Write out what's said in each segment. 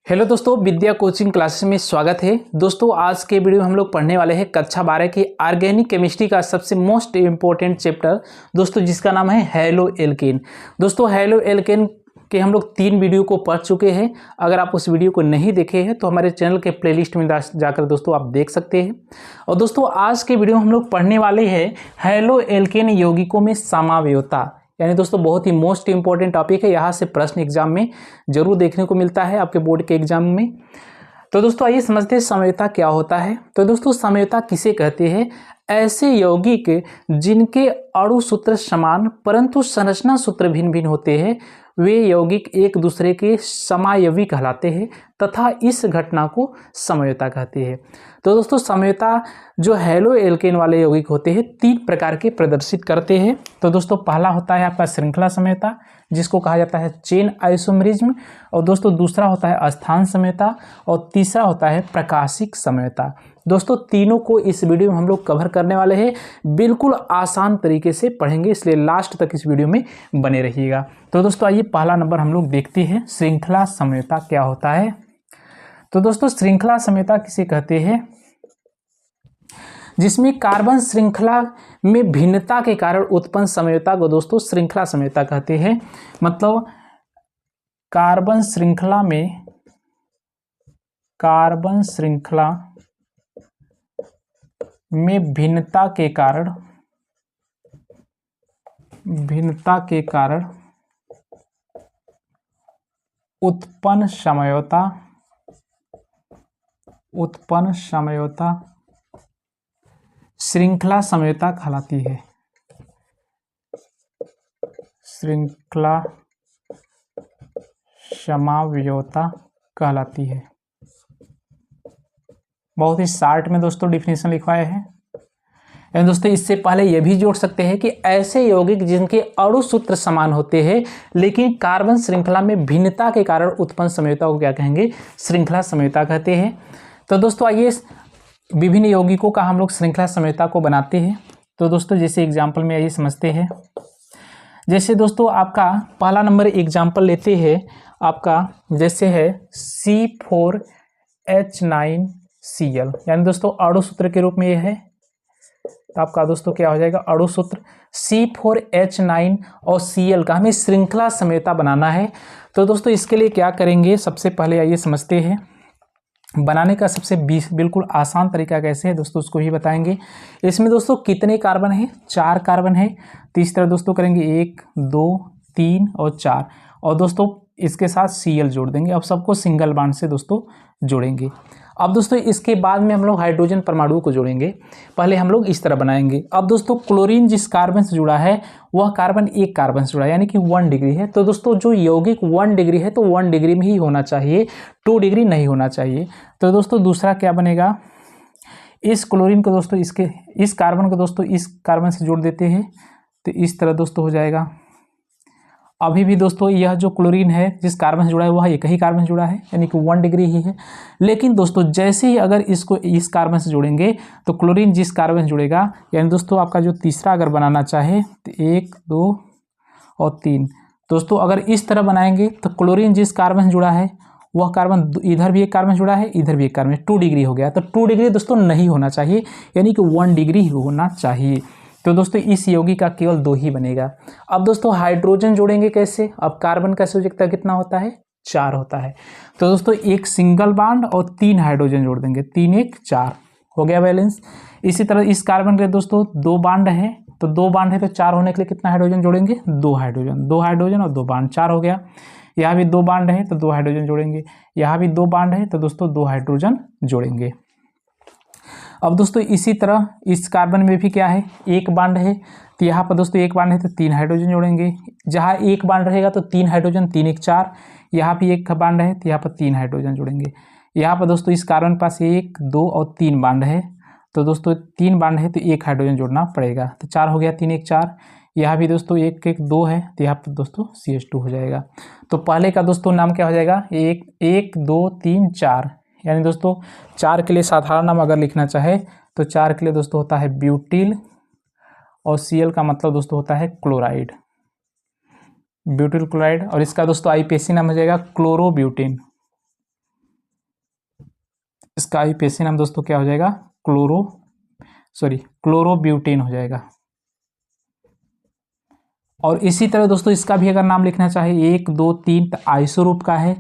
Hello दोस्तों, विद्या coaching classes में स्वागत है। दोस्तों आज के वीडियो में हम लोग पढ़ने वाले हैं कक्षा 12 की ऑर्गेनिक केमिस्ट्री का सबसे मोस्ट इम्पोर्टेंट चैप्टर दोस्तों, जिसका नाम है हैलो एल्केन। दोस्तों हैलो एल्केन के हम लोग 3 वीडियो को पढ़ चुके हैं। अगर आप उस वीडियो को नहीं देखे हैं तो हमारे चैनल के प्लेलिस्ट में जाकर दोस्तों आप देख सकते हैं। और दोस्तों आज के वीडियो में हम लोग पढ़ने वाले हैं हैलो एल्केन यौगिकों में समावयवता, यानी दोस्तों बहुत ही मोस्ट इंपॉर्टेंट टॉपिक है। यहाँ से प्रश्न एग्जाम में जरूर देखने को मिलता है आपके बोर्ड के एग्जाम में। तो दोस्तों आइए समझते हैं समवयवता क्या होता है। तो दोस्तों समवयवता किसे कहते हैं? ऐसे यौगिक जिनके अणु सूत्र समान परंतु संरचना सूत्र भिन्न भिन्न होते हैं, वे यौगिक एक दूसरे के समायवी कहलाते हैं तथा इस घटना को समवयवता कहते हैं। तो दोस्तों समवयवता जो हैलो एल्केन वाले यौगिक होते हैं 3 प्रकार के प्रदर्शित करते हैं। तो दोस्तों पहला होता है आपका श्रृंखला समवयवता, जिसको कहा जाता है चेन आइसोमरिज्म। और दोस्तों दूसरा होता है स्थान समवयवता और तीसरा होता है प्रकाशिक समवयवता। दोस्तों तीनों को इस वीडियो में हम लोग कवर करने वाले हैं, बिल्कुल आसान तरीके से पढ़ेंगे, इसलिए लास्ट तक इस वीडियो में बने रहिएगा। तो दोस्तों आइए पहला नंबर हम लोग देखते हैं, श्रृंखला समवयवता क्या होता है। तो दोस्तों श्रृंखला समवयवता किसे कहते हैं? जिसमें कार्बन श्रृंखला में भिन्नता के कारण उत्पन्न समवयवता को दोस्तों श्रृंखला समवयवता कहते हैं। मतलब कार्बन श्रृंखला में भिन्नता के कारण उत्पन्न समवयवता श्रृंखला समवयवता कहलाती है। श्रृंखला समवयवता कहलाती है। बहुत ही शार्ट में दोस्तों डिफिनेशन लिखवाए हैं। एंड दोस्तों इससे पहले यह भी जोड़ सकते हैं कि ऐसे यौगिक जिनके अणु सूत्र समान होते हैं लेकिन कार्बन श्रृंखला में भिन्नता के कारण उत्पन्न समवयवता को क्या कहेंगे? श्रृंखला समवयवता कहते हैं। तो दोस्तों आइए विभिन्न यौगिकों का हम लोग श्रृंखला समवयवता को बनाते हैं। तो दोस्तों जैसे एग्जाम्पल में आइए समझते हैं। जैसे दोस्तों आपका पहला नंबर एग्जाम्पल लेते हैं, आपका जैसे है C4H9Cl, यानी दोस्तों अणु सूत्र के रूप में यह है। तो आपका दोस्तों क्या हो जाएगा? अणु सूत्र C4H9 और Cl का हमें श्रृंखला समवयवता बनाना है। तो दोस्तों इसके लिए क्या करेंगे, सबसे पहले आइए समझते हैं। बनाने का सबसे बिल्कुल आसान तरीका कैसे है दोस्तों उसको ही बताएंगे। इसमें दोस्तों कितने कार्बन है? 4 कार्बन है। तो इस तरह दोस्तों करेंगे 1 2 3 और 4, और दोस्तों इसके साथ Cl जोड़ देंगे। अब सबको सिंगल बॉन्ड से दोस्तों जोड़ेंगे। अब दोस्तों इसके बाद में हम लोग हाइड्रोजन परमाणु को जोड़ेंगे। पहले हम लोग इस तरह बनाएंगे। अब दोस्तों क्लोरीन जिस कार्बन से जुड़ा है वह कार्बन एक कार्बन से जुड़ा है, यानी कि 1 डिग्री है। तो दोस्तों जो यौगिक 1 डिग्री है तो 1 डिग्री में ही होना चाहिए, 2 डिग्री नहीं होना चाहिए। तो दोस्तों दूसरा क्या बनेगा? इस क्लोरीन को दोस्तों इस कार्बन को दोस्तों इस कार्बन से जोड़ देते हैं। तो इस तरह दोस्तों हो जाएगा। अभी भी दोस्तों यह जो क्लोरीन है जिस कार्बन से जुड़ा है वह एक ही कार्बन से जुड़ा है, यानी कि 1 डिग्री ही है। लेकिन दोस्तों जैसे ही अगर इसको इस कार्बन से जोड़ेंगे तो क्लोरीन जिस कार्बन से जुड़ेगा, यानी दोस्तों आपका जो तीसरा अगर बनाना चाहे तो 1 2 और 3, दोस्तों अगर इस तरह बनाएंगे तो क्लोरीन जिस कार्बन से जुड़ा है वह कार्बन इधर भी एक कार्बन से जुड़ा है, इधर भी एक कार्बन, 2 डिग्री हो गया। तो 2 डिग्री दोस्तों नहीं होना चाहिए, यानी कि 1 डिग्री होना चाहिए। तो दोस्तों इस यौगिक का केवल 2 ही बनेगा। अब दोस्तों हाइड्रोजन जोड़ेंगे कैसे? अब कार्बन का संयोजकता कितना होता है? 4 होता है। तो दोस्तों एक सिंगल बॉन्ड और 3 हाइड्रोजन जोड़ देंगे, 3 1 4 हो गया बैलेंस। इसी तरह इस कार्बन के दोस्तों 2 बॉन्ड है, तो 2 बॉन्ड है तो 4 होने के लिए कितना हाइड्रोजन जोड़ेंगे? 2 हाइड्रोजन, 2 हाइड्रोजन और 2 बॉन्ड, 4 हो गया। यहाँ भी 2 बॉन्ड है तो 2 हाइड्रोजन जोड़ेंगे, यहाँ भी 2 बॉन्ड है तो दोस्तों 2 हाइड्रोजन जोड़ेंगे। अब दोस्तों इसी तरह इस कार्बन में भी क्या है? 1 बॉन्ड है, तो यहाँ पर दोस्तों 1 बॉन्ड है तो 3 हाइड्रोजन जोड़ेंगे। जहाँ 1 बॉन्ड रहेगा तो 3 हाइड्रोजन, 3 1 4। यहाँ भी 1 बॉन्ड है तो यहाँ पर 3 हाइड्रोजन जोड़ेंगे। यहाँ पर दोस्तों इस कार्बन के पास 1 2 और 3 बॉन्ड है, तो दोस्तों 3 बॉन्ड है तो 1 हाइड्रोजन जोड़ना पड़ेगा। तो 4 हो गया, 3 1 4। यहाँ भी दोस्तों 1 1 2 है, तो यहाँ पर दोस्तों CH2 हो जाएगा। तो पहले का दोस्तों नाम क्या हो जाएगा? 1 1 2 3 4, यानी दोस्तों 4 के लिए साधारण नाम अगर लिखना चाहे तो 4 के लिए दोस्तों होता है ब्यूटिल, और Cl का मतलब दोस्तों होता है क्लोराइड, ब्यूटिल क्लोराइड। और इसका दोस्तों IPAC नाम हो जाएगा क्लोरोब्यूटेन। इसका आईयूपीएसी नाम दोस्तों क्या हो जाएगा, क्लोरोब्यूटेन हो जाएगा। और इसी तरह दोस्तों इसका भी अगर नाम लिखना चाहे 1 2 3 तो आइसो रूप का है,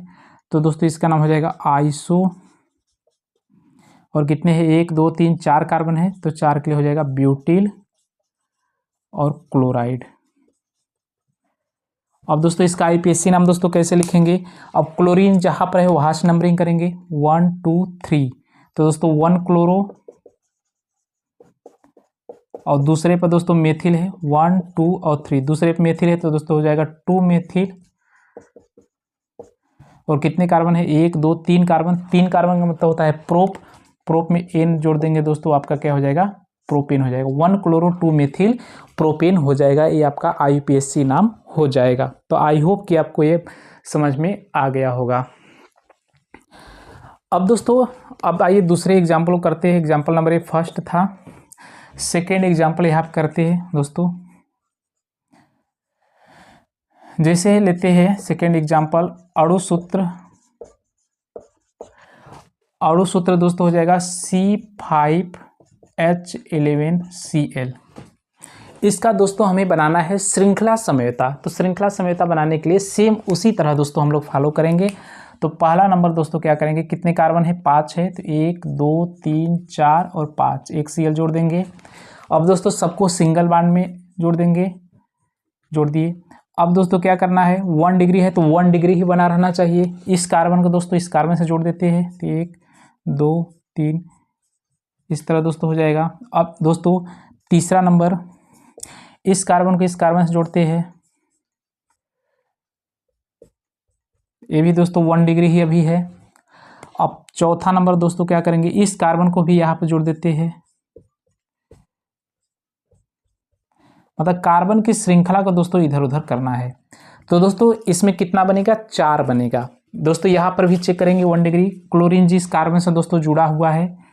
तो दोस्तों इसका नाम हो जाएगा आइसो। और कितने हैं, 1 2 3 4 कार्बन है, तो 4 के लिए हो जाएगा ब्यूटिल और क्लोराइड। अब दोस्तों इसका आईपीएसी नाम दोस्तों कैसे लिखेंगे, अब क्लोरीन जहां पर है वहां से नंबरिंग करेंगे 1 2 3, तो दोस्तों 1 क्लोरो, और दूसरे पर दोस्तों मेथिल है 1 2 और 3, दूसरे पर मेथिल है तो दोस्तों हो जाएगा 2 मेथिल। और कितने कार्बन है, 1 2 3 कार्बन, 3 कार्बन का मतलब होता है प्रोप में एन जोड़ देंगे दोस्तों, आपका क्या हो जाएगा, प्रोपेन हो जाएगा। 1 क्लोरो 2 मेथिल प्रोपेन हो जाएगा, ये आपका आईयूपीएसी नाम हो जाएगा। तो आई होप कि आपको ये समझ में आ गया होगा। अब दोस्तों अब आइए दूसरे एग्जाम्पल को करते हैं। एग्जाम्पल नंबर 1 फर्स्ट था, सेकेंड एग्जाम्पल यहाँ करते हैं दोस्तों। जैसे लेते हैं सेकेंड एग्जाम्पल, अणुसूत्र दोस्तों हो जाएगा C5H11Cl। इसका दोस्तों हमें बनाना है श्रृंखला समयोता। तो श्रृंखला समयोता बनाने के लिए सेम उसी तरह दोस्तों हम लोग फॉलो करेंगे। तो पहला नंबर दोस्तों क्या करेंगे, कितने कार्बन है, 5 है, तो 1 2 3 4 और 5, एक Cl जोड़ देंगे। अब दोस्तों सबको सिंगल बॉन्ड में जोड़ देंगे, जोड़ दिए। अब दोस्तों क्या करना है, 1 डिग्री है तो 1 डिग्री ही बना रहना चाहिए। इस कार्बन को दोस्तों इस कार्बन से जोड़ देते हैं, तो 1 2 3 इस तरह दोस्तों हो जाएगा। अब दोस्तों तीसरा नंबर, इस कार्बन को इस कार्बन से जोड़ते हैं, ये भी दोस्तों 1 डिग्री ही अभी है। अब चौथा नंबर दोस्तों क्या करेंगे, इस कार्बन को भी यहाँ पे जोड़ देते हैं, मतलब कार्बन की श्रृंखला को दोस्तों इधर उधर करना है। तो दोस्तों इसमें कितना बनेगा, 4 बनेगा। दोस्तों यहाँ पर भी चेक करेंगे 1 डिग्री। क्लोरीन जिस कार्बन से दोस्तों जुड़ा हुआ है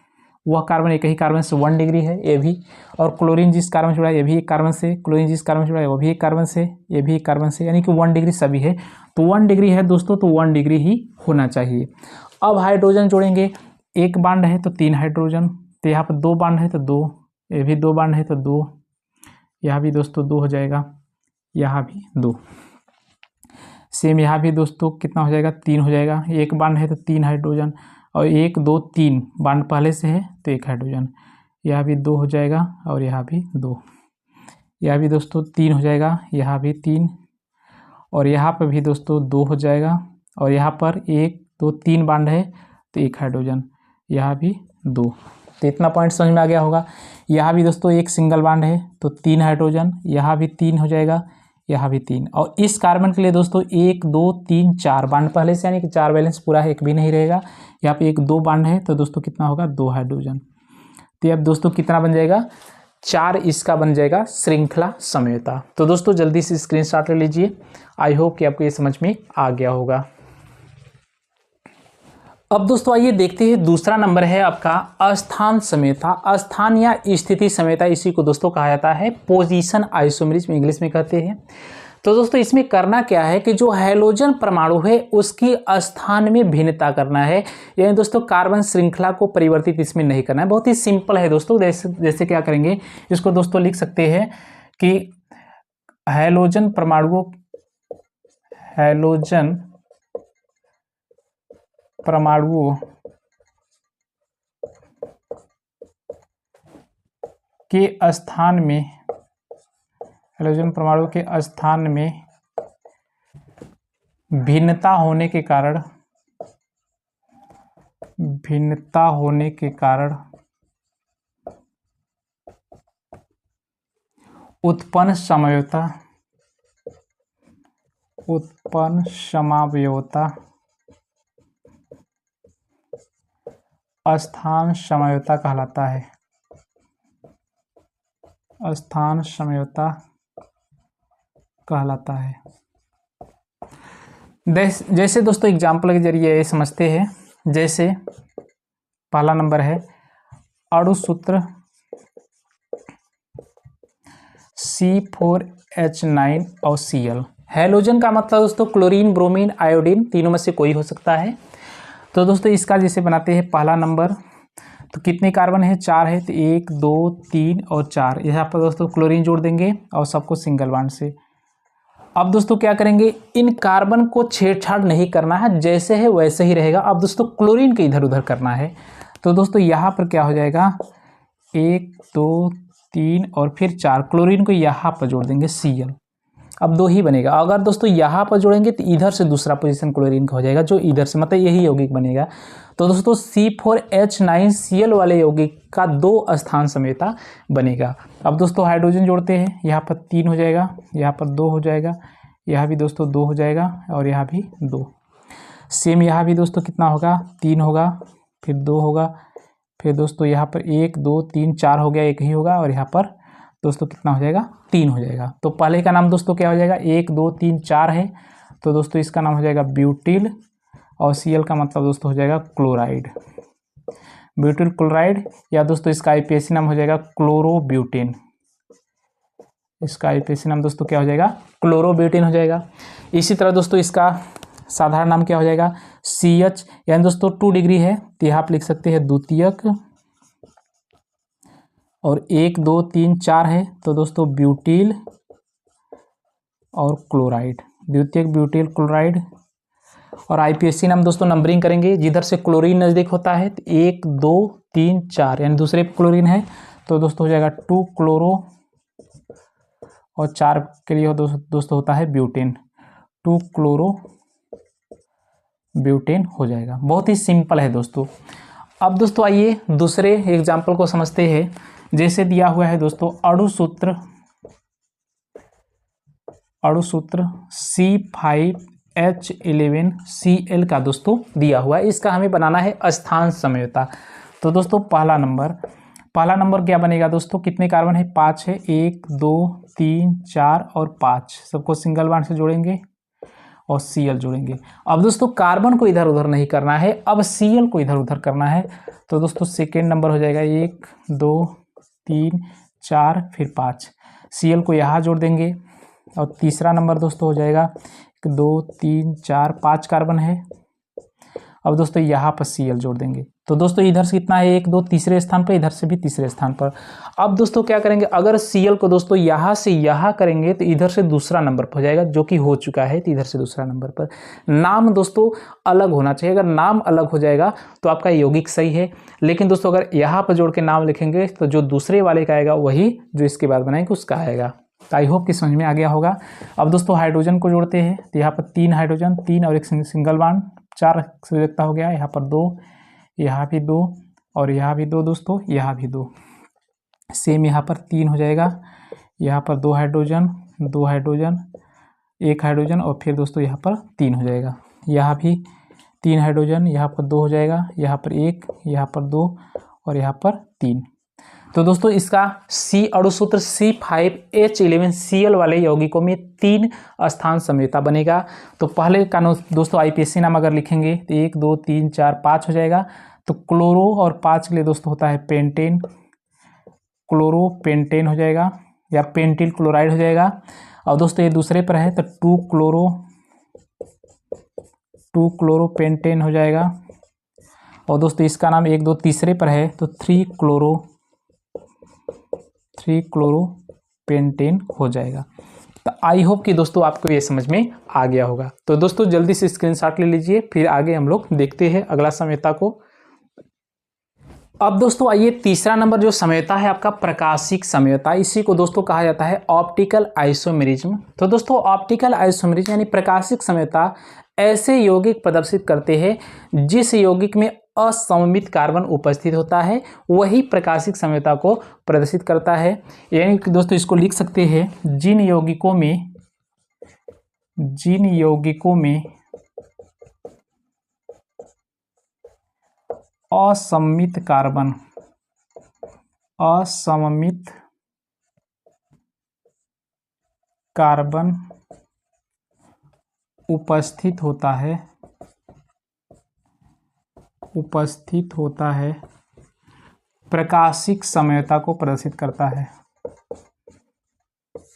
वह कार्बन एक ही कार्बन से 1 डिग्री है, ये भी। और क्लोरीन जिस कार्बन से जुड़ा है ये भी एक कार्बन से, क्लोरीन जिस कार्बन से जुड़ा है वो भी एक कार्बन से, ये भी एक कार्बन से, यानी कि 1 डिग्री सभी है। तो 1 डिग्री है दोस्तों, तो 1 डिग्री ही होना चाहिए। अब हाइड्रोजन जोड़ेंगे, 1 बांड है तो 3 हाइड्रोजन, तो यहाँ पर 2 बांड है तो 2, ये भी 2 बांड है तो 2, यहाँ भी दोस्तों 2 हो जाएगा, यहाँ भी 2। सेम यहाँ भी दोस्तों कितना हो जाएगा, 3 हो जाएगा। 1 बांड है तो 3 हाइड्रोजन, और 1 2 3 बांड पहले से है तो 1 हाइड्रोजन, यहाँ भी 2 हो जाएगा, और यहाँ भी 2, यहाँ भी दोस्तों 3 हो जाएगा, यहाँ भी 3, और यहाँ पर भी दोस्तों 2 हो जाएगा। और यहाँ पर 1 2 3 बांड है तो 1 हाइड्रोजन, यहाँ भी 2। तो इतना पॉइंट समझ में आ गया होगा। यहाँ भी दोस्तों 1 सिंगल बांड है तो 3 हाइड्रोजन, यहाँ भी 3 हो जाएगा, यहाँ भी 3। और इस कार्बन के लिए दोस्तों 1 2 3 4 बांड पहले से, यानी कि 4 बैलेंस पूरा है, एक भी नहीं रहेगा। यहाँ पे 1 2 बांड है तो दोस्तों कितना होगा, 2 हाइड्रोजन। तो अब दोस्तों कितना बन जाएगा, 4 इसका बन जाएगा श्रृंखला समयोता। तो दोस्तों जल्दी से स्क्रीनशॉट ले लीजिए। आई होप कि आपको ये समझ में आ गया होगा। अब दोस्तों आइए देखते हैं, दूसरा नंबर है आपका अस्थान समयोता। अस्थान या स्थिति समयोता, इसी को दोस्तों कहा जाता है पोजीशन आइसोमेरिज्म इंग्लिश में कहते हैं। तो दोस्तों इसमें करना क्या है कि जो हैलोजन परमाणु है उसकी स्थान में भिन्नता करना है, यानी दोस्तों कार्बन श्रृंखला को परिवर्तित इसमें नहीं करना है। बहुत ही सिंपल है दोस्तों। जैसे क्या करेंगे, इसको दोस्तों लिख सकते हैं कि हैलोजन परमाणुओं के स्थान में, हैलोजन परमाणु के स्थान में भिन्नता होने के कारण उत्पन्न समयोता अस्थान समयोता कहलाता है। अस्थान समयोता कहलाता है। जैसे दोस्तों एग्जाम्पल के जरिए ये समझते हैं। जैसे पहला नंबर है अणुसूत्र C4H9 और Cl। हैलोजन का मतलब दोस्तों क्लोरीन, ब्रोमीन, आयोडीन, तीनों में से कोई हो सकता है। तो दोस्तों इसका जैसे बनाते हैं पहला नंबर, तो कितने कार्बन है, 4 है, तो 1 2 3 और 4, यहाँ पर दोस्तों क्लोरीन जोड़ देंगे और सबको सिंगल बॉन्ड से। अब दोस्तों क्या करेंगे, इन कार्बन को छेड़छाड़ नहीं करना है, जैसे है वैसे ही रहेगा। अब दोस्तों क्लोरीन के इधर उधर करना है, तो दोस्तों यहाँ पर क्या हो जाएगा, 1 2 3 और फिर 4, क्लोरीन को यहाँ पर जोड़ देंगे Cl। अब 2 ही बनेगा। अगर दोस्तों यहाँ पर जोड़ेंगे तो इधर से दूसरा पोजीशन क्लोरीन का हो जाएगा, जो इधर से, मतलब यही यौगिक बनेगा। तो दोस्तों C4H9Cl वाले यौगिक का 2 स्थान समेता बनेगा। अब दोस्तों हाइड्रोजन जोड़ते हैं, यहाँ पर 3 हो जाएगा, यहाँ पर 2 हो जाएगा, यहाँ भी दोस्तों 2 हो जाएगा और यहाँ भी 2। सेम यहाँ भी दोस्तों कितना होगा, 3 होगा, फिर 2 होगा, फिर दोस्तों यहाँ पर 1 2 3 4 हो गया, एक ही होगा, और यहाँ पर दोस्तों कितना हो जाएगा, 3 हो जाएगा। तो पहले का नाम दोस्तों क्या हो जाएगा, 1 2 3 4 है, तो दोस्तों इसका नाम हो जाएगा ब्यूटिल, और Cl का मतलब दोस्तों हो जाएगा क्लोराइड, ब्यूटिल क्लोराइड, या दोस्तों इसका आईपीएसी नाम हो जाएगा क्लोरोब्यूटेन। इसका आईपीएसी नाम दोस्तों क्या हो जाएगा, क्लोरोब्यूटेन हो जाएगा। इसी तरह दोस्तों इसका साधारण नाम क्या हो जाएगा, CH, यानी दोस्तों 2 डिग्री है, तो यहाँ आप लिख सकते हैं द्वितीयक, और 1 2 3 4 है, तो दोस्तों ब्यूटिल और क्लोराइड, द्वितीयक ब्यूटिल क्लोराइड। और आईपीएसी नाम दोस्तों नंबरिंग करेंगे, जिधर से क्लोरीन नज़दीक होता है, तो 1 2 3 4, यानी दूसरे क्लोरीन है, तो दोस्तों हो जाएगा 2 क्लोरो, और 4 के लिए दोस्तों होता है ब्यूटेन, 2 क्लोरो ब्यूटेन हो जाएगा। बहुत ही सिंपल है दोस्तों। अब दोस्तों आइए दूसरे एग्जाम्पल को समझते हैं। जैसे दिया हुआ है दोस्तों अणुसूत्र C5H11Cl का दोस्तों दिया हुआ है, इसका हमें बनाना है स्थान समयोता। तो दोस्तों पहला नंबर क्या बनेगा दोस्तों, कितने कार्बन है, 5 है, 1 2 3 4 और 5, सबको सिंगल बॉन्ड से जोड़ेंगे और Cl जोड़ेंगे। अब दोस्तों कार्बन को इधर उधर नहीं करना है, अब Cl को इधर उधर करना है। तो दोस्तों सेकेंड नंबर हो जाएगा 1 2 3 4 फिर 5, Cl को यहाँ जोड़ देंगे। और तीसरा नंबर दोस्तों हो जाएगा 1 2 3 4 5 कार्बन है, अब दोस्तों यहाँ पर Cl जोड़ देंगे। तो दोस्तों इधर से कितना है, 1 2 तीसरे स्थान पर, इधर से भी तीसरे स्थान पर। अब दोस्तों क्या करेंगे, अगर Cl को दोस्तों यहाँ से यहाँ करेंगे तो इधर से दूसरा नंबर पर हो जाएगा, जो कि हो चुका है, तो इधर से दूसरा नंबर पर। नाम दोस्तों अलग होना चाहिए, अगर नाम अलग हो जाएगा तो आपका यौगिक सही है, लेकिन दोस्तों अगर यहाँ पर जोड़ के नाम लिखेंगे तो जो दूसरे वाले का आएगा वही जो इसके बाद बनाएंगे उसका आएगा। तो आई होप कि समझ में आ गया होगा। अब दोस्तों हाइड्रोजन को जोड़ते हैं, तो यहाँ पर 3 हाइड्रोजन, 3 और एक सिंगल बॉन्ड, 4 रिक्ता हो गया, यहाँ पर 2, यहाँ भी 2 और यहाँ भी 2 दोस्तों, यहाँ भी 2। सेम यहाँ पर 3 हो जाएगा, यहाँ पर 2 हाइड्रोजन, 2 हाइड्रोजन, 1 हाइड्रोजन और फिर दोस्तों यहाँ पर 3 हो जाएगा, यहाँ भी 3 हाइड्रोजन, यहाँ पर 2 हो जाएगा, यहाँ पर 1, यहाँ पर 2 और यहाँ पर 3। तो दोस्तों इसका C अणुसूत्र C5H11Cl वाले यौगिकों में 3 स्थान समयोता बनेगा। तो पहले का दोस्तों आईपीएसी नाम अगर लिखेंगे तो 1 2 3 4 5 हो जाएगा। तो क्लोरो और 5 के लिए दोस्तों होता है पेंटेन, क्लोरोपेंटेन हो जाएगा या पेंटिल क्लोराइड हो जाएगा। और दोस्तों ये दूसरे पर है तो 2 क्लोरोपेंटेन हो जाएगा। और दोस्तों इसका नाम 1 2 तीसरे पर है तो 3 क्लोरोपेंटेन हो जाएगा। तो आई होप कि दोस्तों आपको ये समझ में आ गया होगा। तो दोस्तों जल्दी से स्क्रीनशॉट ले लीजिए, फिर आगे हम लोग देखते हैं अगला समयोता को। अब दोस्तों आइए तीसरा नंबर जो समयोता है आपका प्रकाशिक समयोता, इसी को दोस्तों कहा जाता है ऑप्टिकल आइसोमेरिज्म। तो दोस्तों ऑप्टिकल आइसोमेरिज्म यानी प्रकाशिक समयोता ऐसे यौगिक प्रदर्शित करते हैं जिस यौगिक में असममित कार्बन उपस्थित होता है, वही प्रकाशिक समयोता को प्रदर्शित करता है। यानी कि दोस्तों इसको लिख सकते हैं जिन यौगिकों में असममित कार्बन उपस्थित होता है प्रकाशिक समयोता को प्रदर्शित करता है,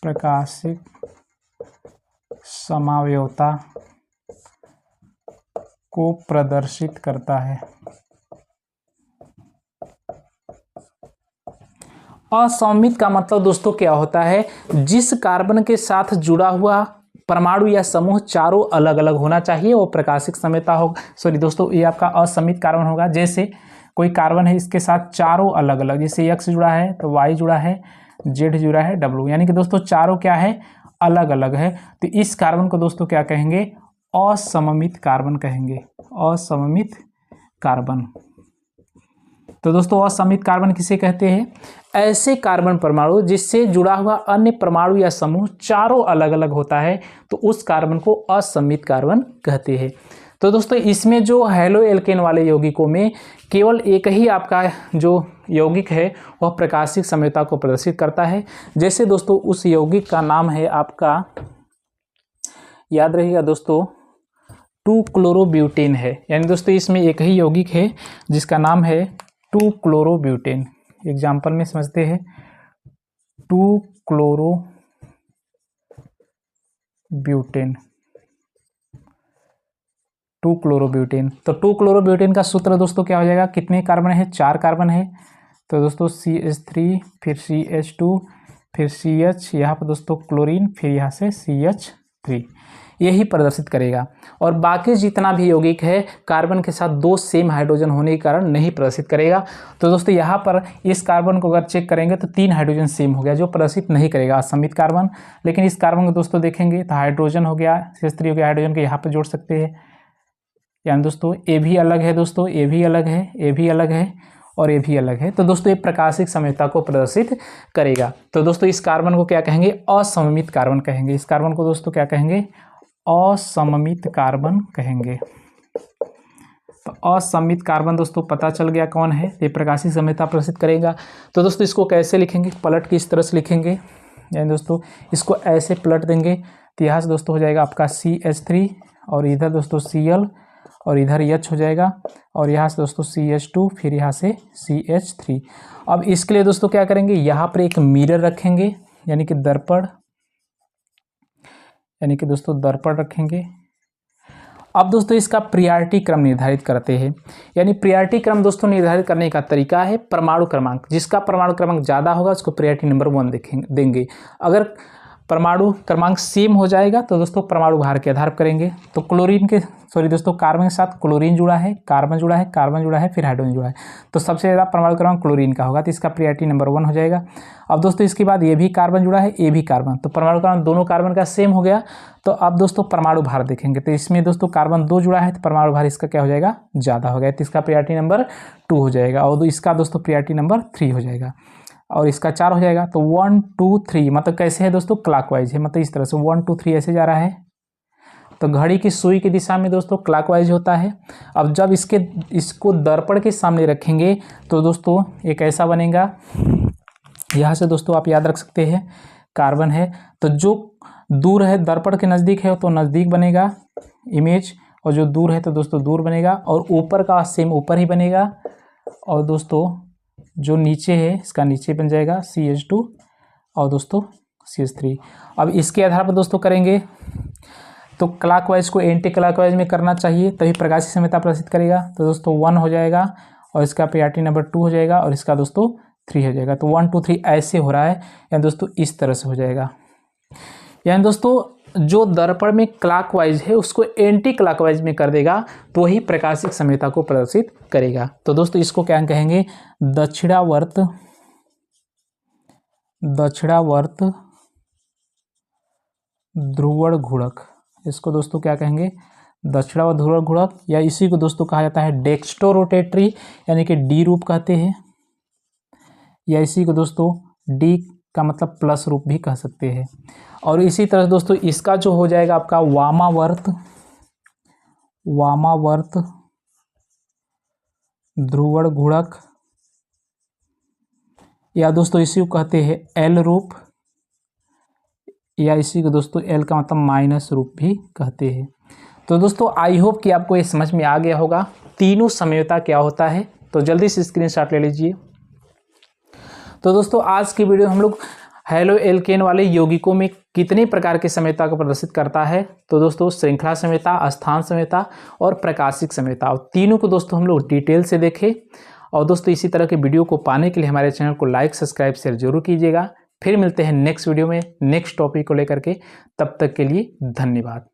प्रकाशिक समयोता को प्रदर्शित करता है। असममित का मतलब दोस्तों क्या होता है, जिस कार्बन के साथ जुड़ा हुआ परमाणु या समूह चारों अलग अलग होना चाहिए वो प्रकाशिक समयता हो, सॉरी दोस्तों ये आपका असममित कार्बन होगा। जैसे कोई कार्बन है इसके साथ चारों अलग अलग, जैसे X जुड़ा है तो Y जुड़ा है, Z जुड़ा है, W, यानी कि दोस्तों चारों क्या है, अलग अलग है। तो इस कार्बन को दोस्तों क्या कहेंगे, असममित कार्बन कहेंगे, असममित कार्बन। तो दोस्तों असममित कार्बन किसे कहते हैं, ऐसे कार्बन परमाणु जिससे जुड़ा हुआ अन्य परमाणु या समूह चारों अलग अलग होता है तो उस कार्बन को असममित कार्बन कहते हैं। तो दोस्तों इसमें जो हैलो एल्केन वाले यौगिकों में केवल एक ही आपका जो यौगिक है वह प्रकाशिक समयता को प्रदर्शित करता है। जैसे दोस्तों उस यौगिक का नाम है आपका, याद रहिएगा दोस्तों, 2-क्लोरोब्यूटेन है। यानी दोस्तों इसमें एक ही यौगिक है जिसका नाम है 2-क्लोरोब्यूटेन। एग्जाम्पल में समझते हैं, 2-क्लोरोब्यूटेन, 2-क्लोरोब्यूटेन। तो 2-क्लोरोब्यूटेन का सूत्र दोस्तों क्या हो जाएगा, कितने कार्बन है, 4 कार्बन है। तो दोस्तों CH3 फिर CH2 फिर CH, यहाँ पर दोस्तों क्लोरीन, फिर यहाँ से CH3, यही प्रदर्शित करेगा। और बाकी जितना भी यौगिक है कार्बन के साथ 2 सेम हाइड्रोजन होने के कारण नहीं प्रदर्शित करेगा। तो दोस्तों यहाँ पर इस कार्बन को अगर चेक करेंगे तो 3 हाइड्रोजन सेम हो गया जो प्रदर्शित नहीं करेगा असममित कार्बन। लेकिन इस कार्बन को दोस्तों देखेंगे तो हाइड्रोजन हो गया, CH3 हो गया, हाइड्रोजन को यहाँ पर जोड़ सकते हैं। यानी दोस्तों ए भी अलग है, दोस्तों ए भी अलग है, ए भी अलग है और ये भी अलग है। तो दोस्तों ये प्रकाशिक समयता को प्रदर्शित करेगा। तो दोस्तों इस कार्बन को क्या कहेंगे, असममित कार्बन कहेंगे। इस कार्बन को दोस्तों क्या कहेंगे, असममित कार्बन कहेंगे। तो असममित कार्बन दोस्तों पता चल गया कौन है, ये प्रकाशिक समयता प्रदर्शित करेगा। तो दोस्तों इसको कैसे लिखेंगे, पलट के इस तरह से लिखेंगे। यानी दोस्तों इसको ऐसे पलट देंगे तो यहाँ से दोस्तों हो जाएगा आपका CH3 और इधर दोस्तों Cl और इधर H हो जाएगा और यहाँ से दोस्तों CH2 फिर यहाँ से CH3। अब इसके लिए दोस्तों क्या करेंगे, यहाँ पर एक मिरर रखेंगे यानी कि दर्पण, यानी कि दोस्तों दर्पण रखेंगे। अब दोस्तों इसका प्रियॉरिटी क्रम निर्धारित करते हैं। यानी प्रियॉरिटी क्रम दोस्तों निर्धारित करने का तरीका है परमाणु क्रमांक। जिसका परमाणु क्रमांक ज़्यादा होगा उसको प्रियॉरिटी नंबर 1 देंगे। अगर परमाणु क्रमांक सेम हो जाएगा तो दोस्तों परमाणु भार के आधार पर करेंगे। तो क्लोरीन के दोस्तों कार्बन के साथ क्लोरीन जुड़ा है, कार्बन जुड़ा है, कार्बन जुड़ा है, फिर हाइड्रोजन जुड़ा है, तो सबसे ज़्यादा परमाणु क्रमांक क्लोरीन का होगा, तो इसका प्रियॉरिटी नंबर 1 हो जाएगा। अब दोस्तों इसके बाद ये भी कार्बन जुड़ा है, ये भी कार्बन, तो परमाणु क्रमांक दोनों कार्बन का सेम हो गया। तो अब दोस्तों परमाणु भार देखेंगे तो इसमें दोस्तों कार्बन 2 जुड़ा है तो परमाणु भार इसका क्या हो जाएगा, ज़्यादा हो गया, तो इसका प्रियॉरिटी नंबर 2 हो जाएगा और इसका दोस्तों प्रियॉरिटी नंबर 3 हो जाएगा और इसका 4 हो जाएगा। तो 1 2 3 मतलब कैसे है दोस्तों, क्लॉकवाइज है, मतलब इस तरह से 1 2 3 ऐसे जा रहा है। तो घड़ी की सुई की दिशा में दोस्तों क्लॉकवाइज होता है। अब जब इसको दर्पण के सामने रखेंगे तो दोस्तों एक ऐसा बनेगा, यहाँ से दोस्तों आप याद रख सकते हैं कार्बन है तो जो दूर है दर्पण के नज़दीक है तो नज़दीक बनेगा इमेज, और जो दूर है तो दोस्तों दूर बनेगा, और ऊपर का सेम ऊपर ही बनेगा, और दोस्तों जो नीचे है इसका नीचे बन जाएगा CH2 और दोस्तों CH3। अब इसके आधार पर दोस्तों करेंगे तो क्लॉकवाइज को एंटी क्लॉकवाइज में करना चाहिए तभी प्रकाशिक समयता प्रदर्शित करेगा। तो दोस्तों 1 हो जाएगा और इसका प्रियॉरिटी नंबर 2 हो जाएगा और इसका दोस्तों 3 हो जाएगा। तो 1 2 3 ऐसे हो रहा है, यानी दोस्तों इस तरह से हो जाएगा। यानी दोस्तों जो दर्पण में क्लॉकवाइज है उसको एंटी क्लॉकवाइज में कर देगा तो वही प्रकाशिक समयता को प्रदर्शित करेगा। तो दोस्तों इसको क्या कहेंगे, दक्षिणावर्त ध्रुवण घूर्णक। इसको दोस्तों क्या कहेंगे, दक्षिणावर्त ध्रुवण घूर्णक, या इसी को दोस्तों कहा जाता है डेक्स्टो रोटेटरी यानी कि डी रूप कहते हैं, या इसी को दोस्तों डी का मतलब प्लस रूप भी कह सकते हैं। और इसी तरह दोस्तों इसका जो हो जाएगा आपका वामावर्त ध्रुवण घूर्णक, या दोस्तों इसी को कहते हैं एल रूप, या इसी को दोस्तों एल का मतलब माइनस रूप भी कहते हैं। तो दोस्तों आई होप कि आपको ये समझ में आ गया होगा तीनों समयता क्या होता है। तो जल्दी से स्क्रीनशॉट ले लीजिए। तो दोस्तों आज की वीडियो हम लोग हैलो एल्केन वाले यौगिकों में कितने प्रकार की समयता को प्रदर्शित करता है? तो दोस्तों श्रृंखला समयता, स्थान समयता और प्रकाशिक समयता, और तीनों को दोस्तों हम लोग डिटेल से देखें। और दोस्तों इसी तरह के वीडियो को पाने के लिए हमारे चैनल को लाइक, सब्सक्राइब, शेयर जरूर कीजिएगा। फिर मिलते हैं नेक्स्ट वीडियो में नेक्स्ट टॉपिक को लेकर के। तब तक के लिए धन्यवाद।